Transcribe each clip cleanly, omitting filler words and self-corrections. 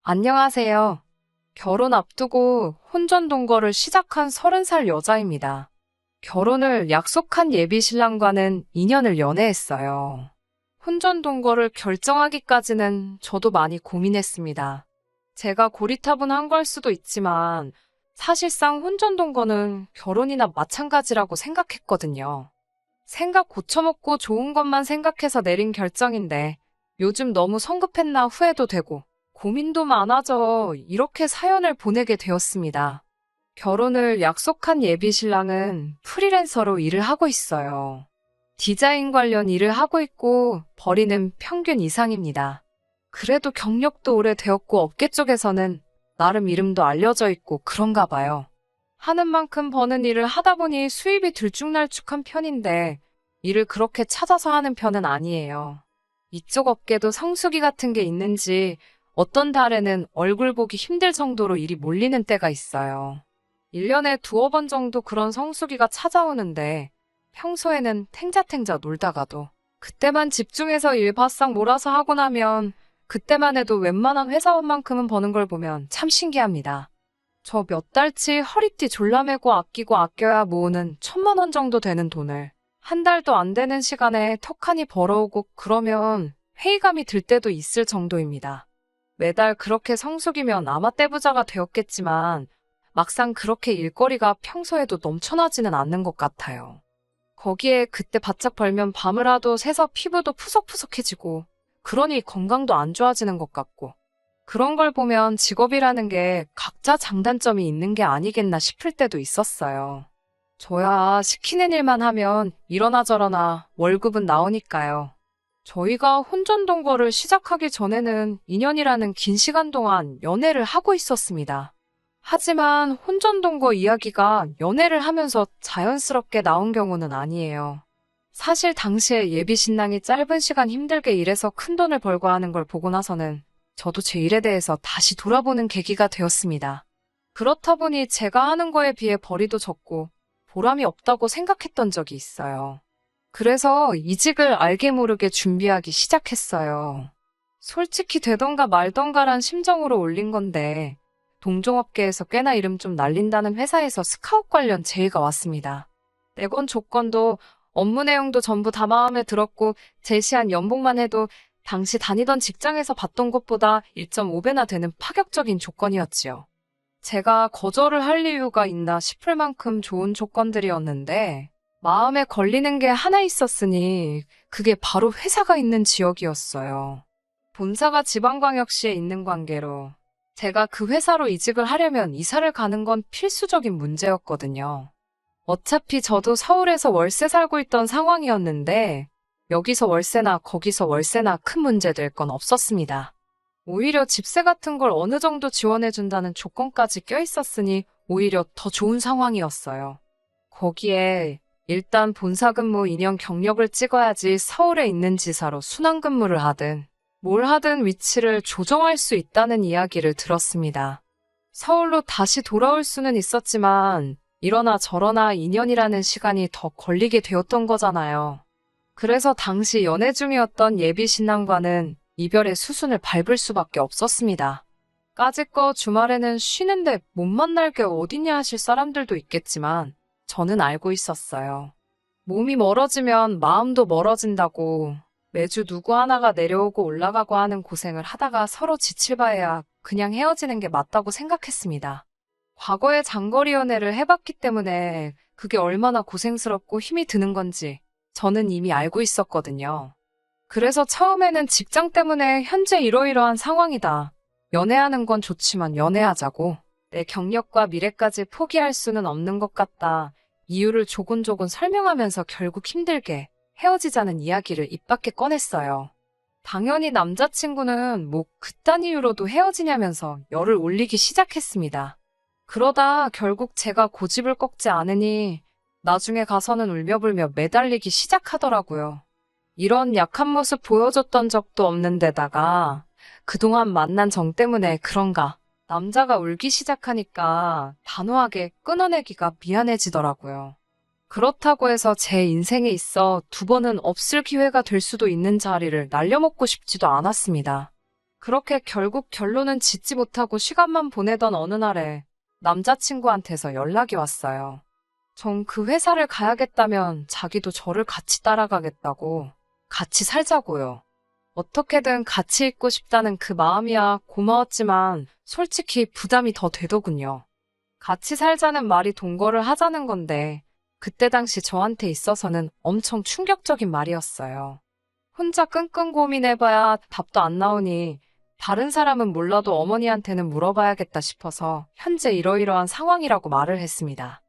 안녕하세요. 결혼 앞두고 혼전 동거를 시작한 30살 여자입니다. 결혼을 약속한 예비 신랑과는 2년을 연애했어요. 혼전 동거를 결정하기까지는 저도 많이 고민했습니다. 제가 고리타분한 걸 수도 있지만 사실상 혼전 동거는 결혼이나 마찬가지라고 생각했거든요. 생각 고쳐먹고 좋은 것만 생각해서 내린 결정인데 요즘 너무 성급했나 후회도 되고 고민도 많아져 이렇게 사연을 보내게 되었습니다. 결혼을 약속한 예비 신랑은 프리랜서로 일을 하고 있어요. 디자인 관련 일을 하고 있고 벌이는 평균 이상입니다. 그래도 경력도 오래되었고 업계 쪽에서는 나름 이름도 알려져 있고 그런가 봐요. 하는 만큼 버는 일을 하다 보니 수입이 들쭉날쭉한 편인데 일을 그렇게 찾아서 하는 편은 아니에요. 이쪽 업계도 성수기 같은 게 있는지 어떤 달에는 얼굴 보기 힘들 정도로 일이 몰리는 때가 있어요. 1년에 두어 번 정도 그런 성수기가 찾아오는데 평소에는 탱자탱자 놀다가도 그때만 집중해서 일 바싹 몰아서 하고 나면 그때만 해도 웬만한 회사원만큼은 버는 걸 보면 참 신기합니다. 저 몇 달치 허리띠 졸라매고 아끼고 아껴야 모으는 1,000만 원 정도 되는 돈을 한 달도 안 되는 시간에 턱하니 벌어오고 그러면 회의감이 들 때도 있을 정도입니다. 매달 그렇게 성수기면 아마 떼부자가 되었겠지만 막상 그렇게 일거리가 평소에도 넘쳐나지는 않는 것 같아요. 거기에 그때 바짝 벌면 밤을라도 새서 피부도 푸석푸석해지고 그러니 건강도 안 좋아지는 것 같고 그런 걸 보면 직업이라는 게 각자 장단점이 있는 게 아니겠나 싶을 때도 있었어요. 저야 시키는 일만 하면 이러나 저러나 월급은 나오니까요. 저희가 혼전 동거를 시작하기 전에는 2년이라는 긴 시간 동안 연애를 하고 있었습니다. 하지만 혼전 동거 이야기가 연애를 하면서 자연스럽게 나온 경우는 아니에요. 사실 당시에 예비 신랑이 짧은 시간 힘들게 일해서 큰 돈을 벌고 하는 걸 보고 나서는 저도 제 일에 대해서 다시 돌아보는 계기가 되었습니다. 그렇다 보니 제가 하는 거에 비해 벌이도 적고 보람이 없다고 생각했던 적이 있어요. 그래서 이직을 알게 모르게 준비하기 시작했어요. 솔직히 되던가 말던가란 심정으로 올린 건데 동종업계에서 꽤나 이름 좀 날린다는 회사에서 스카웃 관련 제의가 왔습니다. 내건 조건도 업무 내용도 전부 다 마음에 들었고 제시한 연봉만 해도 당시 다니던 직장에서 받던 것보다 1.5배나 되는 파격적인 조건이었지요. 제가 거절을 할 이유가 있나 싶을 만큼 좋은 조건들이었는데 마음에 걸리는 게 하나 있었으니 그게 바로 회사가 있는 지역이었어요. 본사가 지방광역시에 있는 관계로 제가 그 회사로 이직을 하려면 이사를 가는 건 필수적인 문제였거든요. 어차피 저도 서울에서 월세 살고 있던 상황이었는데 여기서 월세나 거기서 월세나 큰 문제 될 건 없었습니다. 오히려 집세 같은 걸 어느 정도 지원해준다는 조건까지 껴있었으니 오히려 더 좋은 상황이었어요. 거기에 일단 본사 근무 2년 경력을 찍어야지 서울에 있는 지사로 순환 근무를 하든 뭘 하든 위치를 조정할 수 있다는 이야기를 들었습니다. 서울로 다시 돌아올 수는 있었지만 이러나 저러나 2년이라는 시간이 더 걸리게 되었던 거잖아요. 그래서 당시 연애 중이었던 예비 신랑과는 이별의 수순을 밟을 수밖에 없었습니다. 까짓거 주말에는 쉬는데 못 만날 게 어딨냐 하실 사람들도 있겠지만 저는 알고 있었어요. 몸이 멀어지면 마음도 멀어진다고 매주 누구 하나가 내려오고 올라가고 하는 고생을 하다가 서로 지칠 바에야 그냥 헤어지는 게 맞다고 생각했습니다. 과거에 장거리 연애를 해봤기 때문에 그게 얼마나 고생스럽고 힘이 드는 건지 저는 이미 알고 있었거든요. 그래서 처음에는 직장 때문에 현재 이러이러한 상황이다. 연애하는 건 좋지만 연애하자고. 내 경력과 미래까지 포기할 수는 없는 것 같다. 이유를 조곤조곤 설명하면서 결국 힘들게 헤어지자는 이야기를 입 밖에 꺼냈어요. 당연히 남자친구는 뭐 그딴 이유로도 헤어지냐면서 열을 올리기 시작했습니다. 그러다 결국 제가 고집을 꺾지 않으니 나중에 가서는 울며불며 매달리기 시작하더라고요. 이런 약한 모습 보여줬던 적도 없는 데다가 그동안 만난 정 때문에 그런가 남자가 울기 시작하니까 단호하게 끊어내기가 미안해지더라고요. 그렇다고 해서 제 인생에 있어 두 번은 없을 기회가 될 수도 있는 자리를 날려먹고 싶지도 않았습니다. 그렇게 결국 결론은 짓지 못하고 시간만 보내던 어느 날에 남자친구한테서 연락이 왔어요. 전 그 회사를 가야겠다면 자기도 저를 같이 따라가겠다고, 같이 살자고요. 어떻게든 같이 있고 싶다는 그 마음이야 고마웠지만 솔직히 부담이 더 되더군요. 같이 살자는 말이 동거를 하자는 건데 그때 당시 저한테 있어서는 엄청 충격적인 말이었어요. 혼자 끙끙 고민해봐야 답도 안 나오니 다른 사람은 몰라도 어머니한테는 물어봐야겠다 싶어서 현재 이러이러한 상황이라고 말을 했습니다.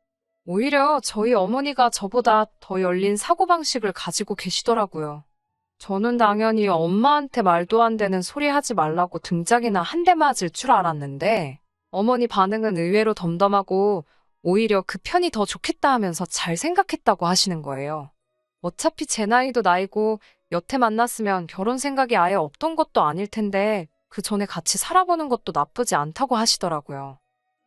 오히려 저희 어머니가 저보다 더 열린 사고방식을 가지고 계시더라고요. 저는 당연히 엄마한테 말도 안 되는 소리 하지 말라고 등짝이나 한 대 맞을 줄 알았는데 어머니 반응은 의외로 덤덤하고 오히려 그 편이 더 좋겠다 하면서 잘 생각했다고 하시는 거예요. 어차피 제 나이도 나이고 여태 만났으면 결혼 생각이 아예 없던 것도 아닐 텐데 그 전에 같이 살아보는 것도 나쁘지 않다고 하시더라고요.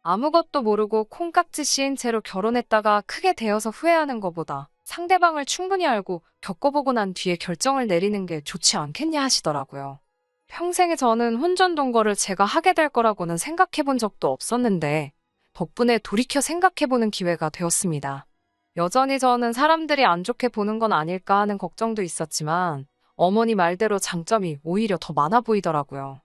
아무것도 모르고 콩깍지 씌인 채로 결혼했다가 크게 되어서 후회하는 것보다 상대방을 충분히 알고 겪어보고 난 뒤에 결정을 내리는 게 좋지 않겠냐 하시더라고요. 평생에 저는 혼전동거를 제가 하게 될 거라고는 생각해 본 적도 없었는데 덕분에 돌이켜 생각해 보는 기회가 되었습니다. 여전히 저는 사람들이 안 좋게 보는 건 아닐까 하는 걱정도 있었지만 어머니 말대로 장점이 오히려 더 많아 보이더라고요.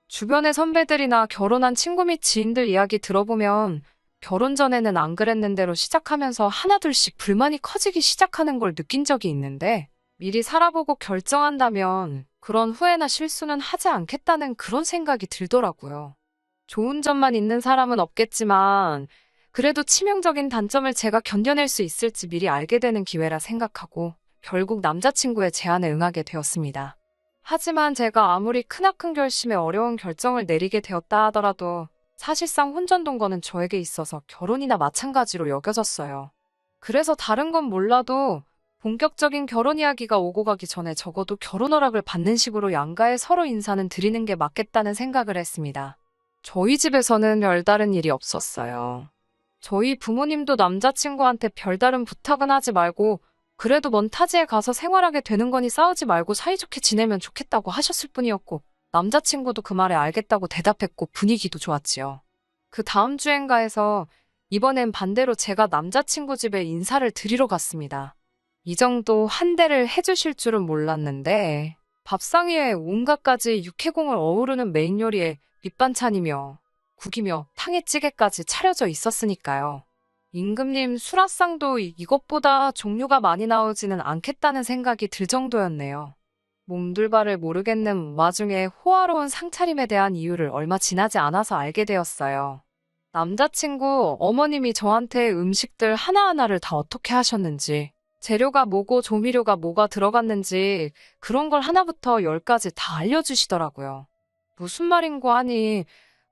주변의 선배들이나 결혼한 친구 및 지인들 이야기 들어보면 결혼 전에는 안 그랬는데로 시작하면서 하나둘씩 불만이 커지기 시작하는 걸 느낀 적이 있는데 미리 살아보고 결정한다면 그런 후회나 실수는 하지 않겠다는 그런 생각이 들더라고요. 좋은 점만 있는 사람은 없겠지만 그래도 치명적인 단점을 제가 견뎌낼 수 있을지 미리 알게 되는 기회라 생각하고 결국 남자친구의 제안에 응하게 되었습니다. 하지만 제가 아무리 크나큰 결심에 어려운 결정을 내리게 되었다 하더라도 사실상 혼전동거는 저에게 있어서 결혼이나 마찬가지로 여겨졌어요. 그래서 다른 건 몰라도 본격적인 결혼 이야기가 오고 가기 전에 적어도 결혼 허락을 받는 식으로 양가에 서로 인사는 드리는 게 맞겠다는 생각을 했습니다. 저희 집에서는 별다른 일이 없었어요. 저희 부모님도 남자친구한테 별다른 부탁은 하지 말고 그래도 먼 타지에 가서 생활하게 되는 거니 싸우지 말고 사이좋게 지내면 좋겠다고 하셨을 뿐이었고 남자친구도 그 말에 알겠다고 대답했고 분위기도 좋았지요. 그 다음 주엔가에서 이번엔 반대로 제가 남자친구 집에 인사를 드리러 갔습니다. 이 정도 한 대를 해주실 줄은 몰랐는데 밥상 위에 온갖 가지 육해공을 어우르는 메인 요리에 밑반찬이며 국이며 탕에 찌개까지 차려져 있었으니까요. 임금님 수라상도 이것보다 종류가 많이 나오지는 않겠다는 생각이 들 정도였네요. 몸둘 바를 모르겠는 와중에 호화로운 상차림에 대한 이유를 얼마 지나지 않아서 알게 되었어요. 남자친구 어머님이 저한테 음식들 하나하나를 다 어떻게 하셨는지, 재료가 뭐고 조미료가 뭐가 들어갔는지 그런 걸 하나부터 열까지 다 알려주시더라고요. 무슨 말인고 하니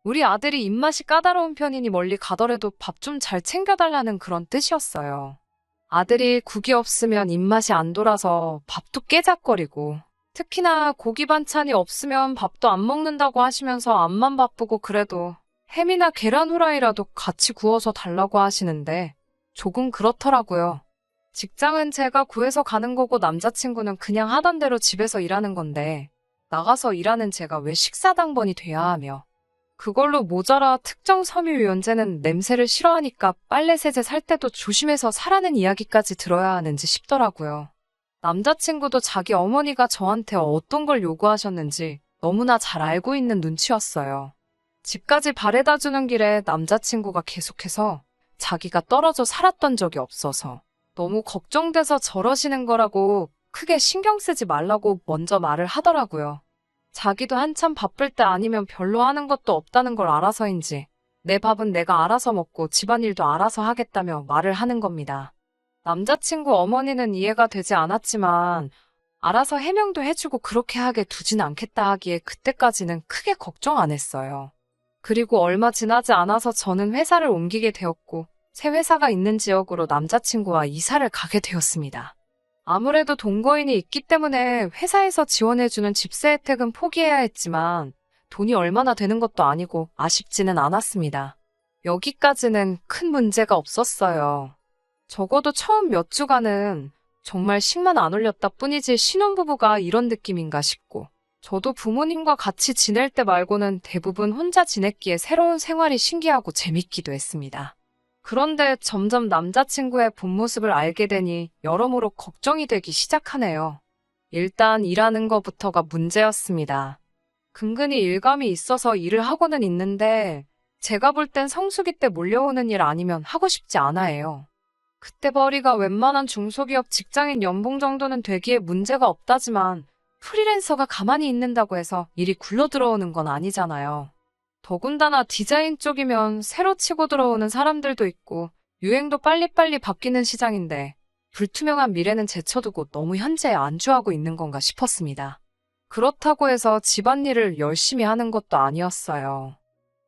우리 아들이 입맛이 까다로운 편이니 멀리 가더라도 밥 좀 잘 챙겨달라는 그런 뜻이었어요. 아들이 국이 없으면 입맛이 안 돌아서 밥도 깨작거리고 특히나 고기 반찬이 없으면 밥도 안 먹는다고 하시면서 앞만 바쁘고 그래도 햄이나 계란 후라이라도 같이 구워서 달라고 하시는데 조금 그렇더라고요. 직장은 제가 구해서 가는 거고 남자친구는 그냥 하던 대로 집에서 일하는 건데 나가서 일하는 제가 왜 식사당번이 돼야 하며 그걸로 모자라 특정 섬유유연제는 냄새를 싫어하니까 빨래 세제 살 때도 조심해서 사라는 이야기까지 들어야 하는지 싶더라고요. 남자친구도 자기 어머니가 저한테 어떤 걸 요구하셨는지 너무나 잘 알고 있는 눈치였어요. 집까지 바래다 주는 길에 남자친구가 계속해서 자기가 떨어져 살았던 적이 없어서 너무 걱정돼서 저러시는 거라고 크게 신경 쓰지 말라고 먼저 말을 하더라고요. 자기도 한참 바쁠 때 아니면 별로 하는 것도 없다는 걸 알아서인지 내 밥은 내가 알아서 먹고 집안일도 알아서 하겠다며 말을 하는 겁니다. 남자친구 어머니는 이해가 되지 않았지만 알아서 해명도 해주고 그렇게 하게 두진 않겠다 하기에 그때까지는 크게 걱정 안 했어요. 그리고 얼마 지나지 않아서 저는 회사를 옮기게 되었고 새 회사가 있는 지역으로 남자친구와 이사를 가게 되었습니다. 아무래도 동거인이 있기 때문에 회사에서 지원해주는 집세 혜택은 포기해야 했지만 돈이 얼마나 되는 것도 아니고 아쉽지는 않았습니다. 여기까지는 큰 문제가 없었어요. 적어도 처음 몇 주간은 정말 식만 안 올렸다 뿐이지 신혼부부가 이런 느낌인가 싶고 저도 부모님과 같이 지낼 때 말고는 대부분 혼자 지냈기에 새로운 생활이 신기하고 재밌기도 했습니다. 그런데 점점 남자친구의 본 모습을 알게 되니 여러모로 걱정이 되기 시작하네요. 일단 일하는 것부터가 문제였습니다. 근근히 일감이 있어서 일을 하고는 있는데 제가 볼 땐 성수기 때 몰려오는 일 아니면 하고 싶지 않아요. 그때 벌이가 웬만한 중소기업 직장인 연봉 정도는 되기에 문제가 없다지만 프리랜서가 가만히 있는다고 해서 일이 굴러 들어오는 건 아니잖아요. 더군다나 디자인 쪽이면 새로 치고 들어오는 사람들도 있고 유행도 빨리빨리 바뀌는 시장인데 불투명한 미래는 제쳐두고 너무 현재에 안주하고 있는 건가 싶었습니다. 그렇다고 해서 집안일을 열심히 하는 것도 아니었어요.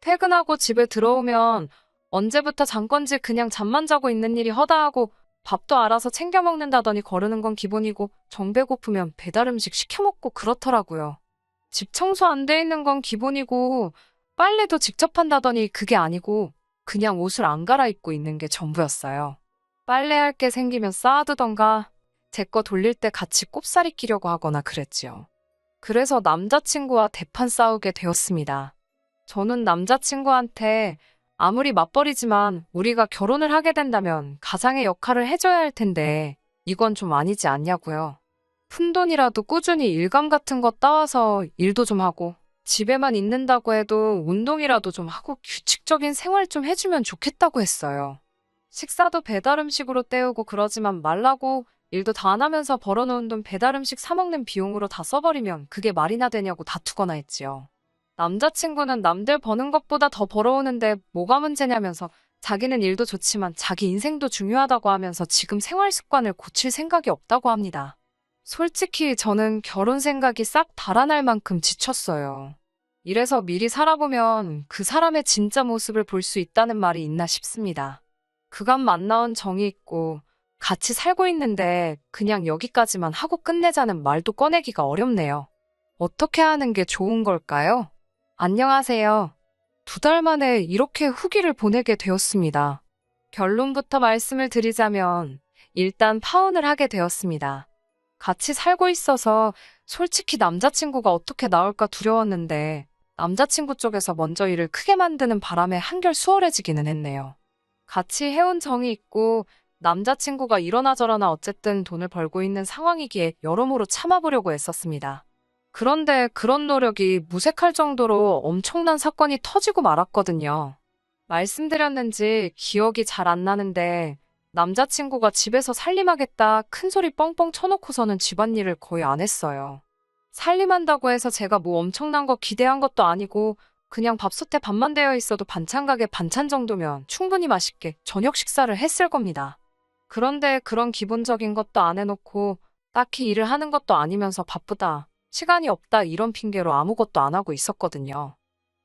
퇴근하고 집에 들어오면 언제부터 잔 건지 그냥 잠만 자고 있는 일이 허다하고 밥도 알아서 챙겨 먹는다더니 거르는 건 기본이고 정 배고프면 배달 음식 시켜 먹고 그렇더라고요. 집 청소 안 돼 있는 건 기본이고 빨래도 직접 한다더니 그게 아니고 그냥 옷을 안 갈아입고 있는 게 전부였어요. 빨래할 게 생기면 쌓아두던가 제 거 돌릴 때 같이 꼽사리 끼려고 하거나 그랬지요. 그래서 남자친구와 대판 싸우게 되었습니다. 저는 남자친구한테 아무리 맞벌이지만 우리가 결혼을 하게 된다면 가장의 역할을 해줘야 할 텐데 이건 좀 아니지 않냐고요. 푼돈이라도 꾸준히 일감 같은 거 따와서 일도 좀 하고 집에만 있는다고 해도 운동이라도 좀 하고 규칙적인 생활 좀 해주면 좋겠다고 했어요. 식사도 배달 음식으로 때우고 그러지만 말라고 일도 다 안 하면서 벌어놓은 돈 배달 음식 사 먹는 비용으로 다 써버리면 그게 말이나 되냐고 다투거나 했지요. 남자친구는 남들 버는 것보다 더 벌어오는데 뭐가 문제냐면서 자기는 일도 좋지만 자기 인생도 중요하다고 하면서 지금 생활 습관을 고칠 생각이 없다고 합니다. 솔직히 저는 결혼 생각이 싹 달아날 만큼 지쳤어요. 이래서 미리 살아보면 그 사람의 진짜 모습을 볼 수 있다는 말이 있나 싶습니다. 그간 만나온 정이 있고 같이 살고 있는데 그냥 여기까지만 하고 끝내자는 말도 꺼내기가 어렵네요. 어떻게 하는 게 좋은 걸까요? 안녕하세요. 2달 만에 이렇게 후기를 보내게 되었습니다. 결론부터 말씀을 드리자면 일단 파혼을 하게 되었습니다. 같이 살고 있어서 솔직히 남자친구가 어떻게 나올까 두려웠는데 남자친구 쪽에서 먼저 일을 크게 만드는 바람에 한결 수월해지기는 했네요. 같이 해온 정이 있고 남자친구가 이러나 저러나 어쨌든 돈을 벌고 있는 상황이기에 여러모로 참아보려고 애썼습니다. 그런데 그런 노력이 무색할 정도로 엄청난 사건이 터지고 말았거든요. 말씀드렸는지 기억이 잘 안 나는데 남자친구가 집에서 살림하겠다 큰소리 뻥뻥 쳐놓고서는 집안일을 거의 안 했어요. 살림한다고 해서 제가 뭐 엄청난 거 기대한 것도 아니고 그냥 밥솥에 밥만 되어 있어도 반찬 가게 반찬 정도면 충분히 맛있게 저녁 식사를 했을 겁니다. 그런데 그런 기본적인 것도 안 해놓고 딱히 일을 하는 것도 아니면서 바쁘다, 시간이 없다 이런 핑계로 아무것도 안 하고 있었거든요.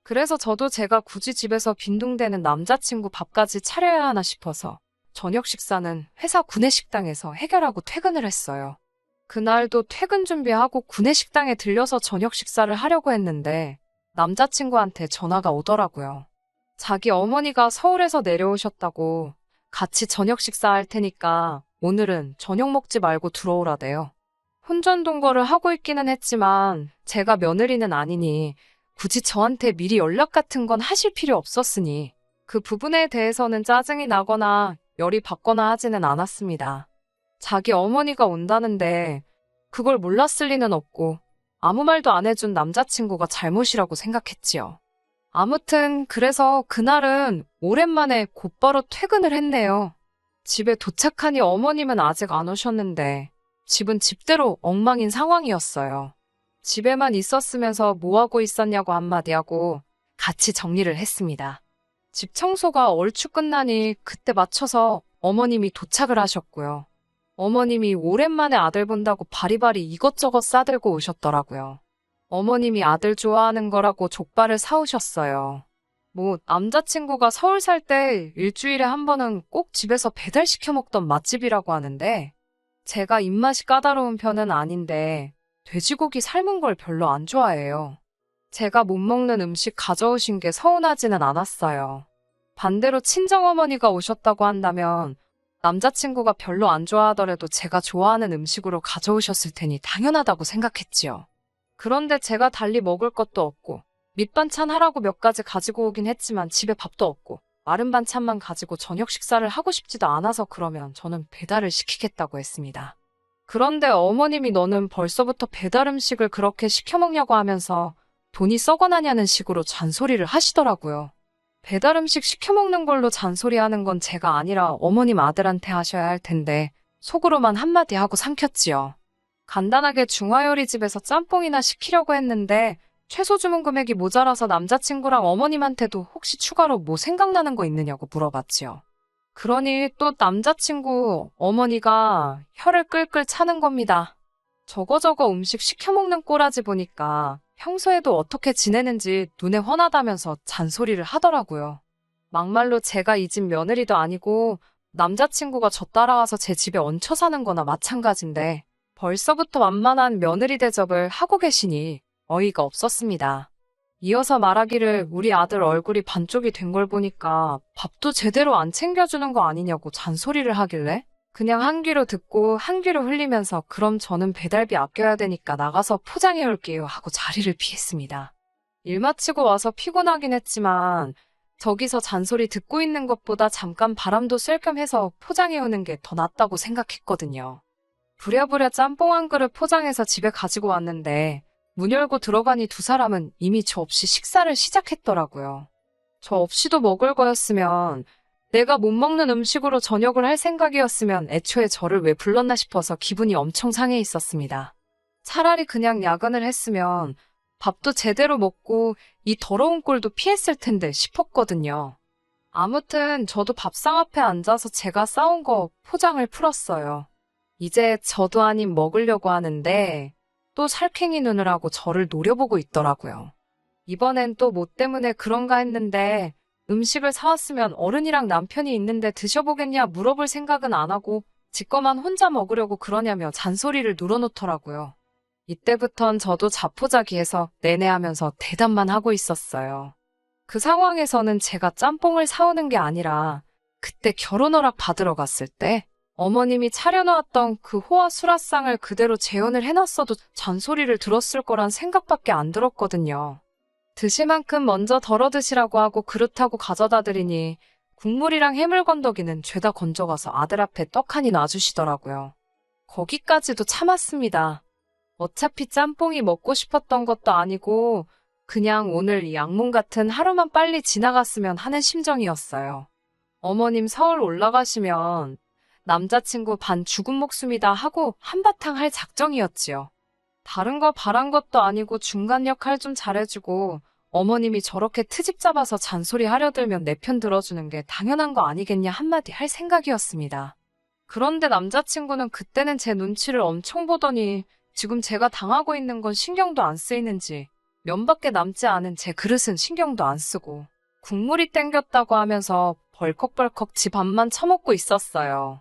그래서 저도 제가 굳이 집에서 빈둥대는 남자친구 밥까지 차려야 하나 싶어서 저녁 식사는 회사 구내식당에서 해결하고 퇴근을 했어요. 그날도 퇴근 준비하고 구내식당에 들려서 저녁 식사를 하려고 했는데 남자친구한테 전화가 오더라고요. 자기 어머니가 서울에서 내려오셨다고 같이 저녁 식사할 테니까 오늘은 저녁 먹지 말고 들어오라대요. 혼전동거를 하고 있기는 했지만 제가 며느리는 아니니 굳이 저한테 미리 연락 같은 건 하실 필요 없었으니 그 부분에 대해서는 짜증이 나거나 열이 받거나 하지는 않았습니다. 자기 어머니가 온다는데 그걸 몰랐을 리는 없고 아무 말도 안 해준 남자친구가 잘못이라고 생각했지요. 아무튼 그래서 그날은 오랜만에 곧바로 퇴근을 했네요. 집에 도착하니 어머님은 아직 안 오셨는데 집은 집대로 엉망인 상황이었어요. 집에만 있었으면서 뭐하고 있었냐고 한마디 하고 같이 정리를 했습니다. 집 청소가 얼추 끝나니 그때 맞춰서 어머님이 도착을 하셨고요. 어머님이 오랜만에 아들 본다고 바리바리 이것저것 싸들고 오셨더라고요. 어머님이 아들 좋아하는 거라고 족발을 사오셨어요. 뭐 남자친구가 서울 살 때 일주일에 한 번은 꼭 집에서 배달시켜 먹던 맛집이라고 하는데 제가 입맛이 까다로운 편은 아닌데 돼지고기 삶은 걸 별로 안 좋아해요. 제가 못 먹는 음식 가져오신 게 서운하지는 않았어요. 반대로 친정어머니가 오셨다고 한다면 남자친구가 별로 안 좋아하더라도 제가 좋아하는 음식으로 가져오셨을 테니 당연하다고 생각했지요. 그런데 제가 달리 먹을 것도 없고, 밑반찬 하라고 몇 가지 가지고 오긴 했지만 집에 밥도 없고, 마른 반찬만 가지고 저녁 식사를 하고 싶지도 않아서 그러면 저는 배달을 시키겠다고 했습니다. 그런데 어머님이 너는 벌써부터 배달 음식을 그렇게 시켜 먹냐고 하면서 돈이 썩어나냐는 식으로 잔소리를 하시더라고요. 배달 음식 시켜 먹는 걸로 잔소리하는 건 제가 아니라 어머님 아들한테 하셔야 할 텐데 속으로만 한마디 하고 삼켰지요. 간단하게 중화요리집에서 짬뽕이나 시키려고 했는데 최소 주문 금액이 모자라서 남자친구랑 어머님한테도 혹시 추가로 뭐 생각나는 거 있느냐고 물어봤지요. 그러니 또 남자친구 어머니가 혀를 끌끌 차는 겁니다. 저거저거 음식 시켜 먹는 꼬라지 보니까 평소에도 어떻게 지내는지 눈에 훤하다면서 잔소리를 하더라고요. 막말로 제가 이 집 며느리도 아니고 남자친구가 저 따라와서 제 집에 얹혀 사는 거나 마찬가지인데 벌써부터 만만한 며느리 대접을 하고 계시니 어이가 없었습니다. 이어서 말하기를 우리 아들 얼굴이 반쪽이 된 걸 보니까 밥도 제대로 안 챙겨주는 거 아니냐고 잔소리를 하길래 그냥 한 귀로 듣고 한 귀로 흘리면서 그럼 저는 배달비 아껴야 되니까 나가서 포장해 올게요 하고 자리를 피했습니다. 일 마치고 와서 피곤하긴 했지만 저기서 잔소리 듣고 있는 것보다 잠깐 바람도 쐴 겸 해서 포장해 오는 게 더 낫다고 생각했거든요. 부랴부랴 짬뽕 한 그릇 포장해서 집에 가지고 왔는데 문 열고 들어가니 두 사람은 이미 저 없이 식사를 시작했더라고요. 저 없이도 먹을 거였으면 내가 못 먹는 음식으로 저녁을 할 생각이었으면 애초에 저를 왜 불렀나 싶어서 기분이 엄청 상해 있었습니다. 차라리 그냥 야근을 했으면 밥도 제대로 먹고 이 더러운 꼴도 피했을 텐데 싶었거든요. 아무튼 저도 밥상 앞에 앉아서 제가 싸온 거 포장을 풀었어요. 이제 저도 아님 먹으려고 하는데 또 살쾡이 눈을 하고 저를 노려보고 있더라고요. 이번엔 또 뭐 때문에 그런가 했는데 음식을 사왔으면 어른이랑 남편이 있는데 드셔보겠냐 물어볼 생각은 안 하고 지 거만 혼자 먹으려고 그러냐며 잔소리를 눌어놓더라고요. 이때부턴 저도 자포자기해서 내내 하면서 대답만 하고 있었어요. 그 상황에서는 제가 짬뽕을 사오는 게 아니라 그때 결혼 허락 받으러 갔을 때 어머님이 차려놓았던 그 호화 수라상을 그대로 재현을 해놨어도 잔소리를 들었을 거란 생각밖에 안 들었거든요. 드실 만큼 먼저 덜어 드시라고 하고 그릇하고 가져다 드리니 국물이랑 해물 건더기는 죄다 건져가서 아들 앞에 떡하니 놔주시더라고요. 거기까지도 참았습니다. 어차피 짬뽕이 먹고 싶었던 것도 아니고 그냥 오늘 이 악몽 같은 하루만 빨리 지나갔으면 하는 심정이었어요. 어머님 서울 올라가시면 남자친구 반 죽은 목숨이다 하고 한바탕 할 작정이었지요. 다른 거 바란 것도 아니고 중간 역할 좀 잘해주고 어머님이 저렇게 트집 잡아서 잔소리 하려 들면 내 편 들어주는 게 당연한 거 아니겠냐 한마디 할 생각이었습니다. 그런데 남자친구는 그때는 제 눈치를 엄청 보더니 지금 제가 당하고 있는 건 신경도 안 쓰이는지 면밖에 남지 않은 제 그릇은 신경도 안 쓰고 국물이 땡겼다고 하면서 벌컥벌컥 지 밥만 처먹고 있었어요.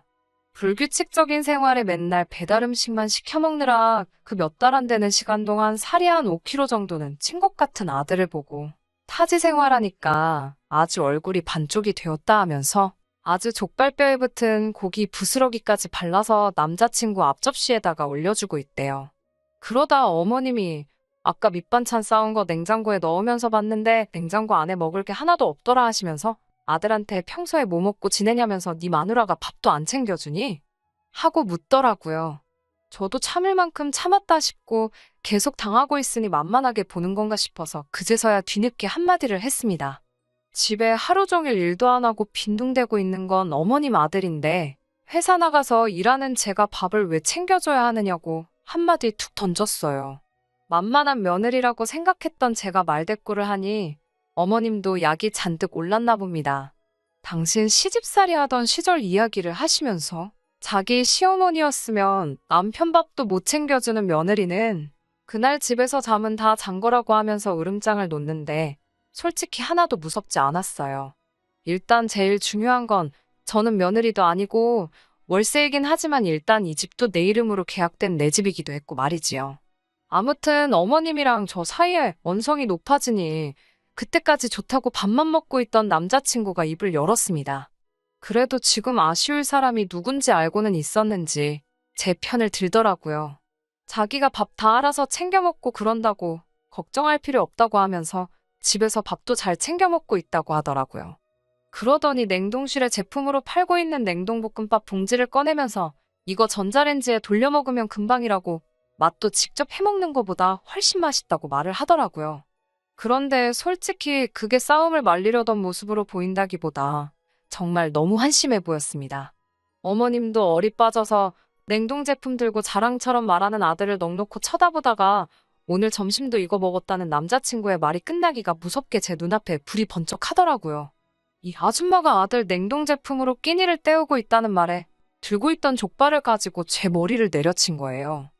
불규칙적인 생활에 맨날 배달 음식만 시켜 먹느라 그 몇 달 안 되는 시간 동안 살이 한 5kg 정도는 찐 것 같은 아들을 보고 타지 생활하니까 아주 얼굴이 반쪽이 되었다 하면서 아주 족발뼈에 붙은 고기 부스러기까지 발라서 남자친구 앞접시에다가 올려주고 있대요. 그러다 어머님이 아까 밑반찬 싸운 거 냉장고에 넣으면서 봤는데 냉장고 안에 먹을 게 하나도 없더라 하시면서 아들한테 평소에 뭐 먹고 지내냐면서 네 마누라가 밥도 안 챙겨주니? 하고 묻더라고요. 저도 참을 만큼 참았다 싶고 계속 당하고 있으니 만만하게 보는 건가 싶어서 그제서야 뒤늦게 한마디를 했습니다. 집에 하루 종일 일도 안 하고 빈둥대고 있는 건 어머님 아들인데 회사 나가서 일하는 제가 밥을 왜 챙겨줘야 하느냐고 한마디 툭 던졌어요. 만만한 며느리라고 생각했던 제가 말대꾸를 하니 어머님도 약이 잔뜩 올랐나 봅니다. 당신 시집살이 하던 시절 이야기를 하시면서 자기 시어머니였으면 남편 밥도 못 챙겨주는 며느리는 그날 집에서 잠은 다 잔 거라고 하면서 으름장을 놓는데 솔직히 하나도 무섭지 않았어요. 일단 제일 중요한 건 저는 며느리도 아니고 월세이긴 하지만 일단 이 집도 내 이름으로 계약된 내 집이기도 했고 말이지요. 아무튼 어머님이랑 저 사이에 언성이 높아지니 그때까지 좋다고 밥만 먹고 있던 남자친구가 입을 열었습니다. 그래도 지금 아쉬울 사람이 누군지 알고는 있었는지 제 편을 들더라고요. 자기가 밥 다 알아서 챙겨 먹고 그런다고 걱정할 필요 없다고 하면서 집에서 밥도 잘 챙겨 먹고 있다고 하더라고요. 그러더니 냉동실에 제품으로 팔고 있는 냉동볶음밥 봉지를 꺼내면서 이거 전자레인지에 돌려 먹으면 금방이라고 맛도 직접 해먹는 것보다 훨씬 맛있다고 말을 하더라고요. 그런데 솔직히 그게 싸움을 말리려던 모습으로 보인다기보다 정말 너무 한심해 보였습니다. 어머님도 어리 빠져서 냉동 제품 들고 자랑처럼 말하는 아들을 넋놓고 쳐다보다가 오늘 점심도 이거 먹었다는 남자친구의 말이 끝나기가 무섭게 제 눈앞에 불이 번쩍 하더라고요. 이 아줌마가 아들 냉동 제품으로 끼니를 때우고 있다는 말에 들고 있던 족발을 가지고 제 머리를 내려친 거예요.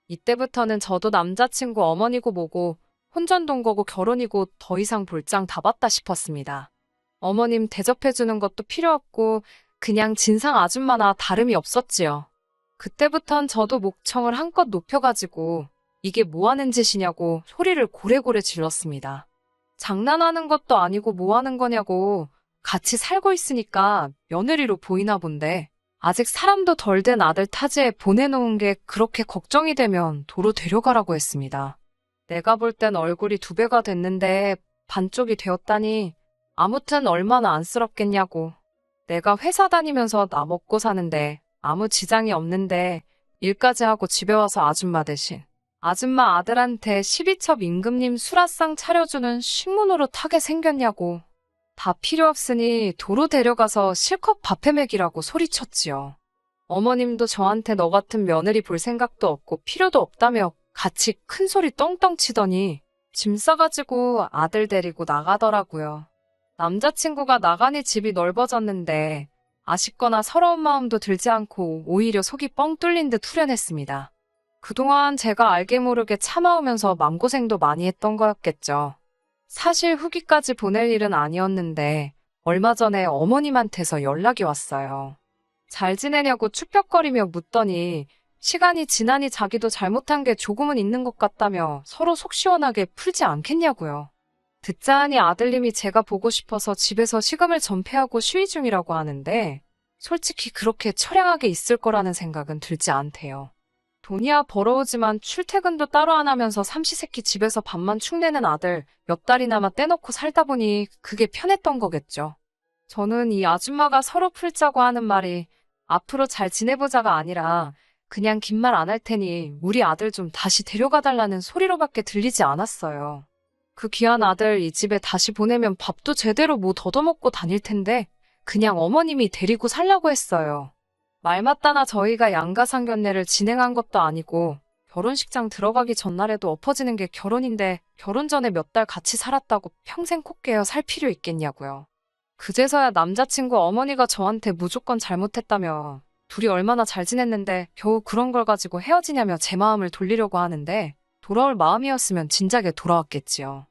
이때부터는 저도 남자친구 어머니고 뭐고 혼전동거고 결혼이고 더 이상 볼장 다 봤다 싶었습니다. 어머님 대접해주는 것도 필요 없고 그냥 진상 아줌마나 다름이 없었지요. 그때부턴 저도 목청을 한껏 높여가지고 이게 뭐 하는 짓이냐고 소리를 고래고래 질렀습니다. 장난하는 것도 아니고 뭐 하는 거냐고 같이 살고 있으니까 며느리로 보이나 본데 아직 사람도 덜 된 아들 타지에 보내놓은 게 그렇게 걱정이 되면 도로 데려가라고 했습니다. 내가 볼 땐 얼굴이 2배가 됐는데 반쪽이 되었다니 아무튼 얼마나 안쓰럽겠냐고. 내가 회사 다니면서 나 먹고 사는데 아무 지장이 없는데 일까지 하고 집에 와서 아줌마 대신 아줌마 아들한테 12첩 임금님 수라상 차려주는 식문으로 타게 생겼냐고. 다 필요 없으니 도로 데려가서 실컷 밥해 먹이라고 소리쳤지요. 어머님도 저한테 너 같은 며느리 볼 생각도 없고 필요도 없다며 같이 큰 소리 떵떵 치더니 짐 싸가지고 아들 데리고 나가더라고요. 남자친구가 나가니 집이 넓어졌는데 아쉽거나 서러운 마음도 들지 않고 오히려 속이 뻥 뚫린 듯 후련했습니다. 그동안 제가 알게 모르게 참아오면서 맘고생도 많이 했던 거였겠죠. 사실 후기까지 보낼 일은 아니었는데 얼마 전에 어머님한테서 연락이 왔어요. 잘 지내냐고 축벽거리며 묻더니 시간이 지나니 자기도 잘못한 게 조금은 있는 것 같다며 서로 속 시원하게 풀지 않겠냐고요. 듣자 하니 아들님이 제가 보고 싶어서 집에서 식음을 전폐하고 쉬위 중이라고 하는데 솔직히 그렇게 처량하게 있을 거라는 생각은 들지 않대요. 돈이야 벌어오지만 출퇴근도 따로 안 하면서 삼시세끼 집에서 밥만 축내는 아들 몇 달이나마 떼놓고 살다 보니 그게 편했던 거겠죠. 저는 이 아줌마가 서로 풀자고 하는 말이 앞으로 잘 지내보자가 아니라 그냥 긴 말 안 할 테니 우리 아들 좀 다시 데려가 달라는 소리로밖에 들리지 않았어요. 그 귀한 아들 이 집에 다시 보내면 밥도 제대로 못 얻어먹고 다닐 텐데 그냥 어머님이 데리고 살라고 했어요. 말 맞다나 저희가 양가상견례를 진행한 것도 아니고 결혼식장 들어가기 전날에도 엎어지는 게 결혼인데 결혼 전에 몇 달 같이 살았다고 평생 코 깨어 살 필요 있겠냐고요. 그제서야 남자친구 어머니가 저한테 무조건 잘못했다며 둘이 얼마나 잘 지냈는데 겨우 그런 걸 가지고 헤어지냐며 제 마음을 돌리려고 하는데 돌아올 마음이었으면 진작에 돌아왔겠지요.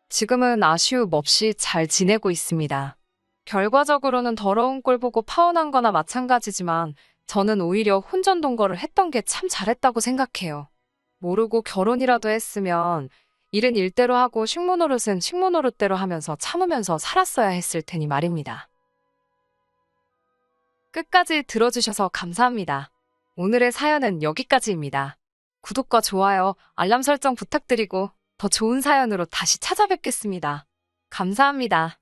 지금은 아쉬움 없이 잘 지내고 있습니다. 결과적으로는 더러운 꼴 보고 파혼한 거나 마찬가지지만 저는 오히려 혼전동거를 했던 게 참 잘했다고 생각해요. 모르고 결혼이라도 했으면 일은 일대로 하고 식모노릇은 식모노릇대로 하면서 참으면서 살았어야 했을 테니 말입니다. 끝까지 들어주셔서 감사합니다. 오늘의 사연은 여기까지입니다. 구독과 좋아요, 알람 설정 부탁드리고 더 좋은 사연으로 다시 찾아뵙겠습니다. 감사합니다.